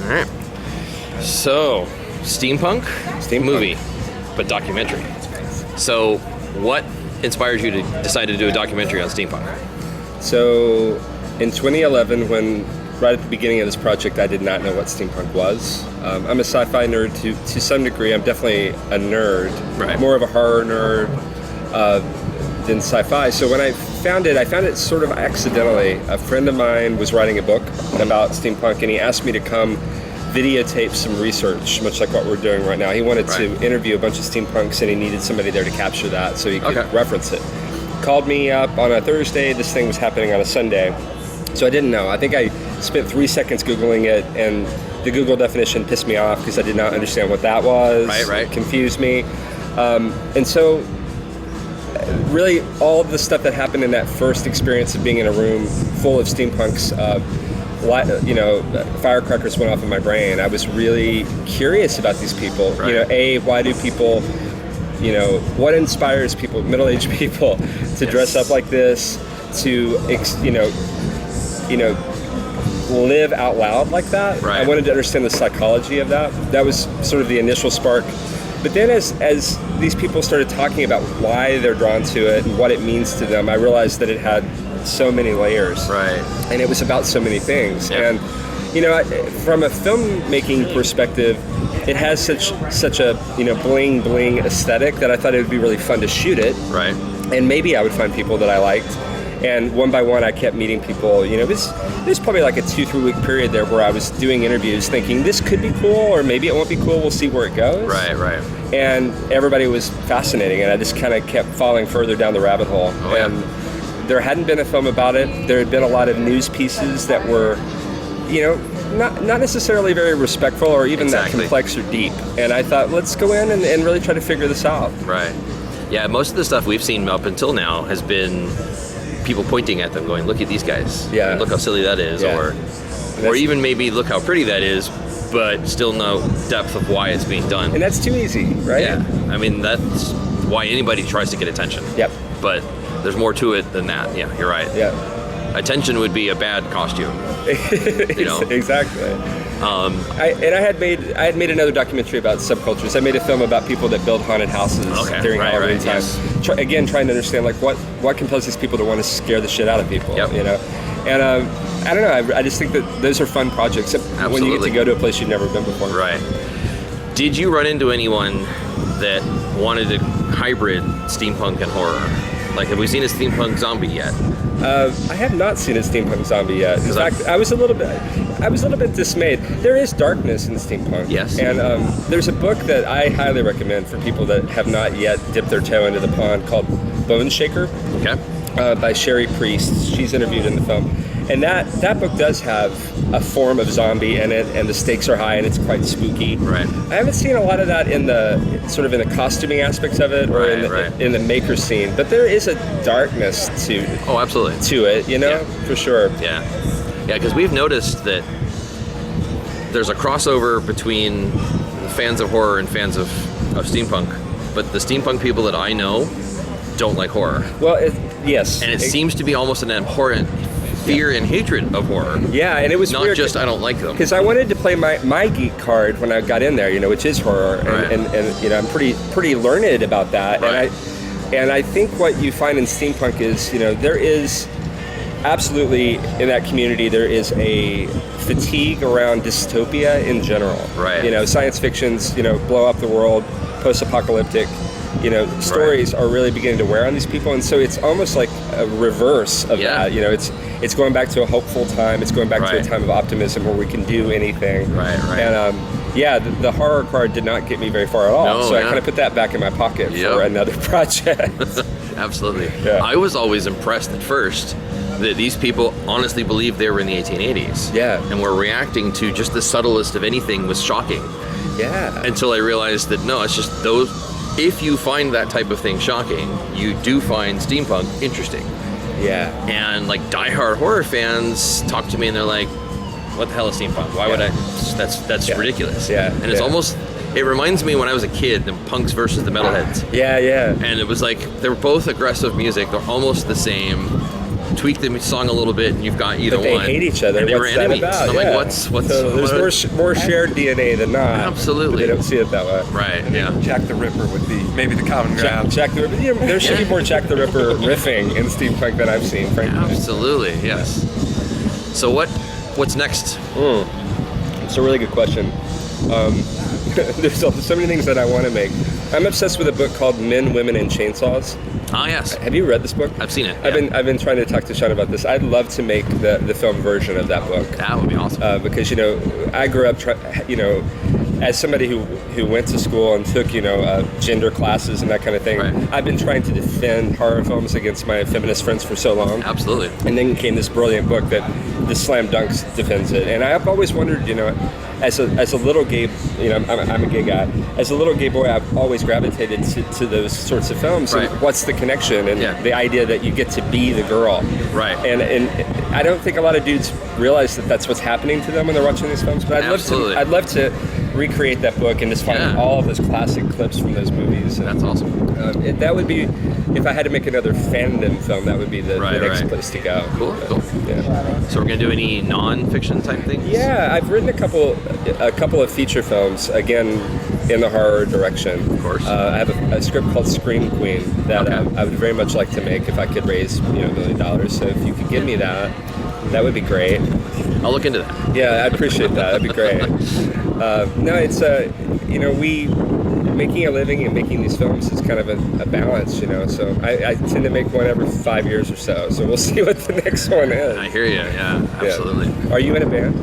All right. So, steampunk movie, but documentary. So, what inspired you to decide to do a documentary on steampunk? So, in 2011, right at the beginning of this project, I did not know what steampunk was. I'm a sci-fi nerd to some degree. I'm definitely a nerd, right. More of a horror nerd than sci-fi. So when I found it sort of accidentally. A friend of mine was writing a book about steampunk, and he asked me to come videotape some research, much like what we're doing right now. He wanted to interview a bunch of steampunks, and he needed somebody there to capture that so he could reference it. Called me up on a Thursday. This thing was happening on a Sunday. So I didn't know. I think I spent 3 seconds Googling it, and the Google definition pissed me off because I did not understand what that was. Right. It confused me. And so really all of the stuff that happened in that first experience of being in a room full of steampunks, firecrackers went off in my brain. I was really curious about these people. Right. Why do people, what inspires people, middle-aged people, to dress up like this, to, live out loud like that. Right. I wanted to understand the psychology of that. That was sort of the initial spark. But then as these people started talking about why they're drawn to it and what it means to them, I realized that it had so many layers. Right. And it was about so many things. Yep. And, from a filmmaking perspective, it has such a, bling bling aesthetic that I thought it would be really fun to shoot it. Right. And maybe I would find people that I liked. And one by one, I kept meeting people. There's probably like a 2-3 week period there where I was doing interviews thinking this could be cool, or maybe it won't be cool. We'll see where it goes. Right. And everybody was fascinating, and I just kind of kept falling further down the rabbit hole. And there hadn't been a film about it. There had been a lot of news pieces that were, not necessarily very respectful or even that complex or deep. And I thought, let's go in and really try to figure this out. Right. Yeah, most of the stuff we've seen up until now has been people pointing at them going, look at these guys. Yeah. Look how silly that is. Yeah. Or even maybe look how pretty that is, but still no depth of why it's being done. And that's too easy, right? Yeah. I mean, that's why anybody tries to get attention. Yep. But there's more to it than that. Yeah, you're right. Yeah. Attention would be a bad costume. Exactly. I had made another documentary about subcultures. I made a film about people that build haunted houses during Halloween time. Yes. Trying to understand what compels these people to want to scare the shit out of people. Yep. And I don't know. I just think that those are fun projects. Absolutely. When you get to go to a place you've never been before. Right. Did you run into anyone that wanted to hybrid steampunk and horror? Like, have we seen a steampunk zombie yet? I have not seen a steampunk zombie yet. In fact, I was a little bit dismayed. There is darkness in steampunk. Yes. And there's a book that I highly recommend for people that have not yet dipped their toe into the pond called Bone Shaker. Okay. By Sherry Priest. She's interviewed in the film. And that book does have a form of zombie in it, and the stakes are high, and it's quite spooky. Right. I haven't seen a lot of that in the costuming aspects of it, or in the maker scene. But there is a darkness to absolutely to it, for sure. Yeah, because we've noticed that there's a crossover between fans of horror and fans of steampunk, but the steampunk people that I know don't like horror. Well, yes. And it seems to be almost an abhorrent fear and hatred of horror. Yeah, and it was not weird, just I don't like them. Because I wanted to play my geek card when I got in there, which is horror, and I'm pretty learned about that. Right. And I think what you find in steampunk is, there is absolutely in that community there is a fatigue around dystopia in general. Right. Science fictions, blow up the world, post-apocalyptic. Stories are really beginning to wear on these people, and so it's almost like a reverse of that. It's going back to a hopeful time. It's going back to a time of optimism where we can do anything. Right. And the horror card did not get me very far at all. I kind of put that back in my pocket for another project. Absolutely. Yeah. I was always impressed at first that these people honestly believed they were in the 1880s. Yeah. And were reacting to just the subtlest of anything was shocking. Yeah. Until I realized that no, it's just those. If you find that type of thing shocking, you do find steampunk interesting. Yeah. And like diehard horror fans talk to me and they're like, what the hell is steampunk? Why would I? That's ridiculous. Yeah. And it's almost, it reminds me when I was a kid, the punks versus the metalheads. Yeah. And it was like, they're both aggressive music. They're almost the same. tweak the song a little bit, and you've got either But they one. hate each other. And they What's were that enemies. about? And I'm Yeah. like, what's So there's more shared DNA than not. Absolutely. But they don't see it that way. Right, yeah. Jack the Ripper would be maybe the common ground. Jack the Ripper. There should be more Jack the Ripper riffing in steampunk than I've seen, frankly. Absolutely, yes. So what's next? It's a really good question. There's so many things that I want to make. I'm obsessed with a book called Men, Women, and Chainsaws. Ah, yes. Have you read this book? I've seen it. I've yeah. been trying to talk to Sean about this. I'd love to make the film version of that book. That would be awesome. Because I grew up as somebody who went to school and took gender classes and that kind of thing. Right. I've been trying to defend horror films against my feminist friends for so long. Absolutely. And then came this brilliant book that the slam dunks defends it. And I've always wondered, as a little gay, I'm a gay guy. As a little gay boy, I've always gravitated to those sorts of films. Right. And what's the connection? And Yeah. the idea that you get to be the girl. Right. And I don't think a lot of dudes realize that that's what's happening to them when they're watching these films. But Absolutely. I'd love to recreate that book and just find Yeah. all of those classic clips from those movies. And, That's awesome. that would be, if I had to make another fandom film, that would be the next right. place to go. Cool. Yeah. So we're gonna do any non-fiction type things? Yeah, I've written a couple of feature films, again, in the horror direction. Of course. I have a script called Scream Queen that Okay. I would very much like to make if I could raise $1 million. So if you could give me that, that would be great. I'll look into that. Yeah, I'd appreciate that. That'd be great. No, it's making a living and making these films is kind of a balance, So I tend to make one every 5 years or so. So we'll see what the next one is. I hear you. Yeah, absolutely. Yeah. Are you in a band?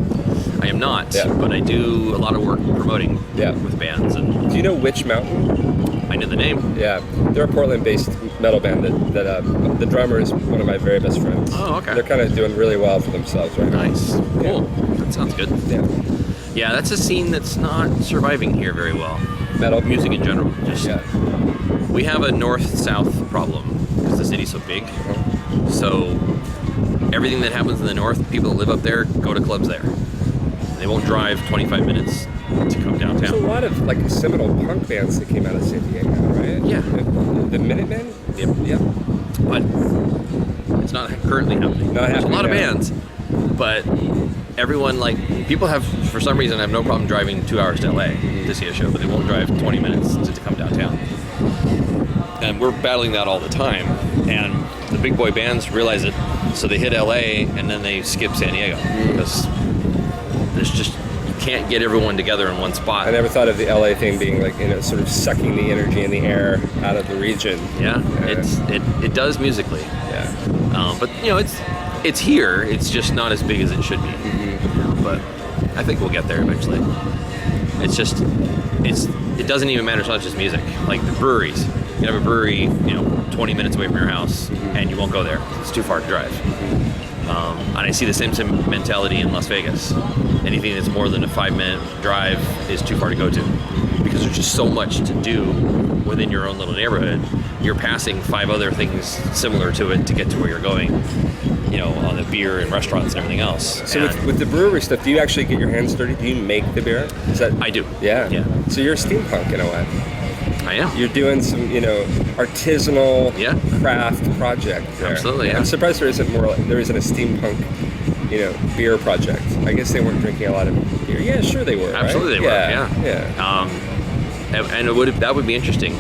I am not, Yeah. but I do a lot of work promoting with bands, and Do you know Witch Mountain? I know the name. Yeah, they're a Portland-based metal band that the drummer is one of my very best friends. Oh, okay. They're kind of doing really well for themselves right now. Nice. Cool. That sounds good. Yeah. Yeah, that's a scene that's not surviving here very well. Metal Music in general. Just Yeah. we have a north-south problem because the city's so big. So everything that happens in the north, people that live up there go to clubs there. They won't drive 25 minutes to come There's a downtown. lot of seminal punk bands that came out of San Diego, right? Yeah. The Minutemen? Yep. Yep. But it's not currently happening. Not There's a happening lot of now. bands, but everyone, people have, for some reason, have no problem driving 2 hours to LA to see a show, but they won't drive 20 minutes to come downtown. And we're battling that all the time. And the big boy bands realize it, so they hit LA and then they skip San Diego because there's just, you can't get everyone together in one spot. I never thought of the LA thing being sort of sucking the energy and the air out of the region. Yeah, it does musically. Yeah. But it's here. It's just not as big as it should be. But I think we'll get there eventually. It's just it doesn't even matter. It's not just music. Like the breweries. You have a brewery, 20 minutes away from your house, and you won't go there. It's too far to drive. And I see the same mentality in Las Vegas. Anything that's more than a 5-minute drive is too far to go to, because there's just so much to do within your own little neighborhood. You're passing 5 other things similar to it to get to where you're going, on the beer and restaurants and everything else. So And with the brewery stuff, do you actually get your hands dirty? Do you make the beer? Is that? I do. Yeah. Yeah. So you're a steampunk in a way. I am. You're doing some, artisanal Yeah. craft project there. Absolutely, yeah. I'm surprised there isn't a steampunk, beer project. I guess they weren't drinking a lot of beer. Yeah, sure they were. Absolutely, right? they were. Yeah. And that would be interesting.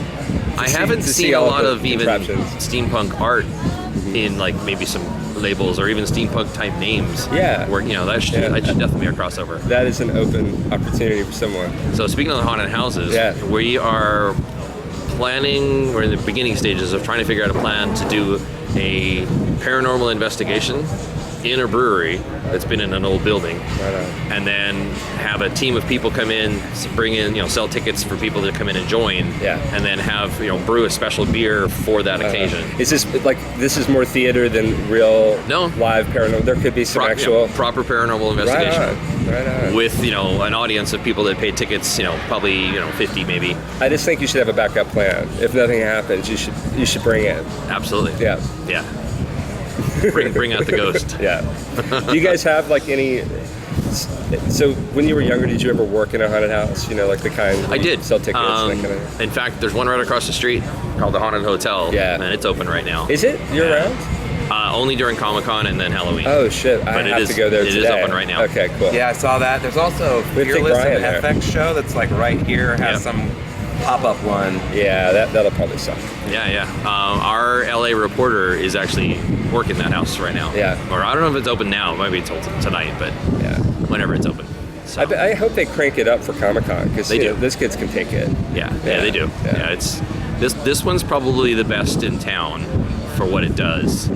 I haven't to see seen a all lot the of even contraptions. steampunk art in maybe some labels or even steampunk type names. Yeah. Where that should definitely be a crossover. That is an open opportunity for someone. So speaking of the haunted houses, Yeah. we are planning. We're in the beginning stages of trying to figure out a plan to do a paranormal investigation in a brewery that's been in an old building, Right on. and then have a team of people come in, bring in, sell tickets for people to come in and join, Yeah. and then have, brew a special beer for that occasion. Is this is more theater than real No. live paranormal? There could be some actual Proper paranormal right investigation. on, right on. With, an audience of people that paid tickets, probably, 50 maybe. I just think you should have a backup plan. If nothing happens, you should bring it. Absolutely. Yeah. Yeah. Bring out the ghost. Yeah. Do you guys have any? So when you were younger, did you ever work in a haunted house? The kind I did. sell tickets. That kind of. In fact, there's one right across the street called the Haunted Hotel. Yeah. And it's open right now. Is it year round? Only during Comic-Con and then Halloween. Oh shit! I But have to go there it today. is open right now. Okay, cool. Yeah, I saw that. There's also We have to take Fearless Brian and there. FX show that's like right here. Has Yep. some pop-up one. Yeah, that'll probably suck. Yeah. Our LA reporter is actually working that house right now. Yeah. Or I don't know if it's open now. It might be until tonight, but Yeah. whenever it's open. So, I hope they crank it up for Comic-Con because They do. those kids can take it. yeah, Yeah, they do. yeah. Yeah, it's this one's probably the best in town for what it does.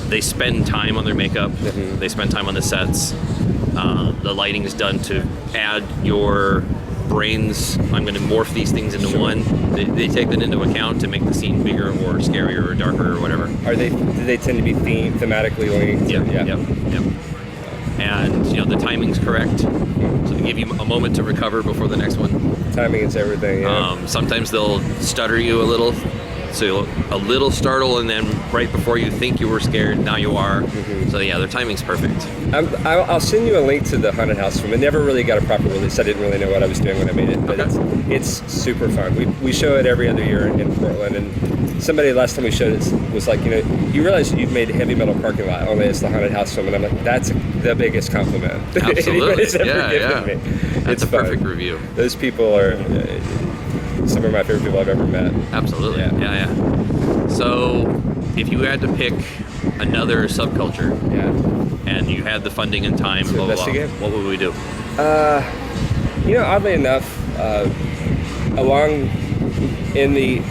They spend time on their makeup. Mm-hmm. They spend time on the sets. The lighting is done to add your brains. I'm going to morph these things into one. They take that into account to make the scene bigger or scarier or darker or whatever. Do they tend to be thematically linked? Yep, Yeah. yep. And the timing's correct, so they give you a moment to recover before the next one. Timing is everything. Yeah. Sometimes they'll stutter you a little, so you'll a little startle, and then right before you think you were scared, now you are. Mm-hmm. So yeah, their timing's perfect. I'll send you a link to the haunted house film. It never really got a proper release. I didn't really know what I was doing when I made it, but it's super fun. We show it every other year in Portland, and somebody last time we showed it was like, you realize you've made Heavy Metal Parking Lot only it's the haunted house film, and I'm like, that's the biggest compliment Absolutely, anybody's ever yeah. given me. That's It's a fun. perfect review. Those people are some of my favorite people I've ever met. Absolutely, yeah. So if you had to pick another subculture, Yeah. and you had the funding and time, To blah, blah, blah, investigate? what would we do? Oddly enough, along in the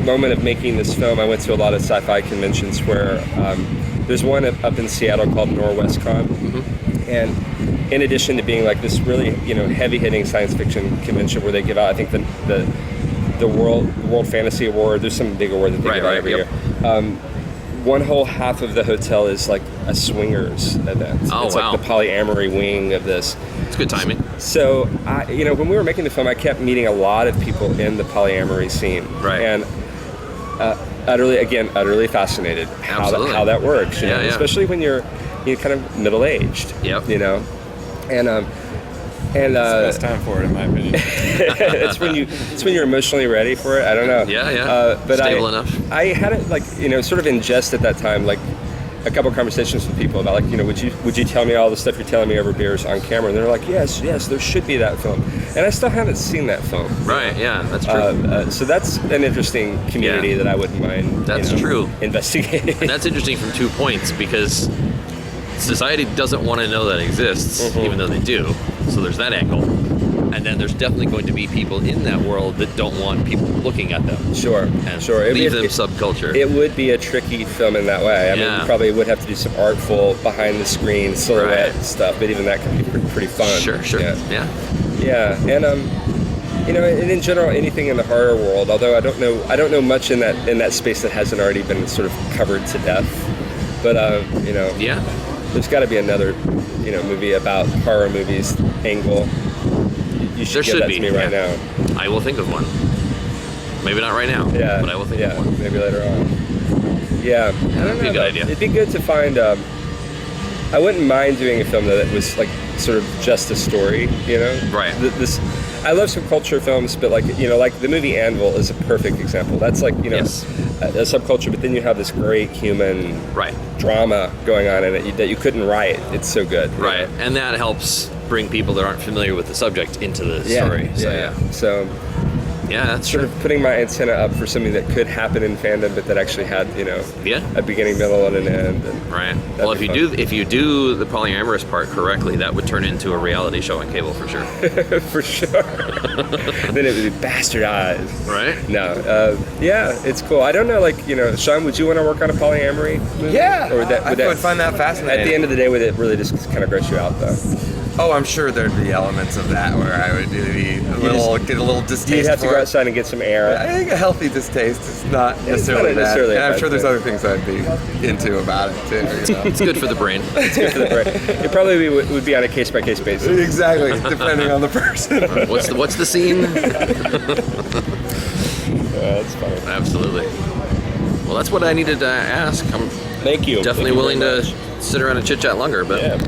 moment of making this film, I went to a lot of sci-fi conventions where there's one up in Seattle called NorwestCon, and in addition to being like this really heavy-hitting science fiction convention where they give out, I think the World Fantasy Award. There's some big award that they give out every year. One whole half of the hotel is like a swingers event. Oh, it's wow. like the polyamory wing of this. It's good timing. So, when we were making the film, I kept meeting a lot of people in the polyamory scene. Right. And utterly fascinated Absolutely. how that works. Yeah. Especially when you're kind of middle-aged. Yep. And It's the best time for it, in my opinion. it's when you're emotionally ready for it. I don't know. Yeah. But Stable enough. I had it sort of in jest at that time, like a couple conversations with people about would you tell me all the stuff you're telling me over beers on camera? And they're like, yes, there should be that film. And I still haven't seen that film. Right, yeah, that's true. So that's an interesting community that I wouldn't mind. That's true. Investigating. And that's interesting from 2 points, because society doesn't want to know that exists, even though they do. So there's that angle. And then there's definitely going to be people in that world that don't want people looking at them. Sure. And leave them subculture. It would be a tricky film in that way. I mean, you probably would have to do some artful behind-the-screen silhouette stuff, but even that could be pretty fun. Sure. Yeah. Yeah, and and in general, anything in the horror world. Although I don't know much in that space that hasn't already been sort of covered to death. But Yeah. there's got to be another movie about horror movies angle. You There should give should that be. to me right now. I will think of one. Maybe not right now. Yeah, But I will think of one. maybe later on. Yeah, I don't that'd be know, a good though. idea. It'd be good to find. I wouldn't mind doing a film that was like sort of just a story. Right. I love some culture films, but like the movie Anvil is a perfect example. That's like Yes. a subculture, but then you have this great human Right. drama going on in it that you couldn't write. It's so good. Right. And that helps bring people that aren't familiar with the subject into the story. So, yeah. So That's sort true. of putting my antenna up for something that could happen in fandom, but that actually had a beginning, middle, and an end. And Right. Well, be if you do the polyamorous part correctly, that would turn into a reality show on cable for sure. for sure. Then it would be bastardized. Right? No, it's cool. I don't know, Sean, would you want to work on a polyamory movie? Yeah, Or I would find that fascinating. At the end of the day, would it really just kind of gross you out, though? Oh, I'm sure there'd be elements of that where I would get a little distaste You'd have to for go it. outside and get some air. I think a healthy distaste is not necessarily not necessarily bad. a And I'm bad sure there's thing. other things I'd be into about it too. It's good for the brain. It's good for the brain. It probably would be on a case-by-case basis. Exactly, depending on the person. What's the scene? That's funny. Absolutely. Well, that's what I needed to ask. I'm Thank you. definitely Thank you willing very to much. sit around and chit chat longer, but Yeah.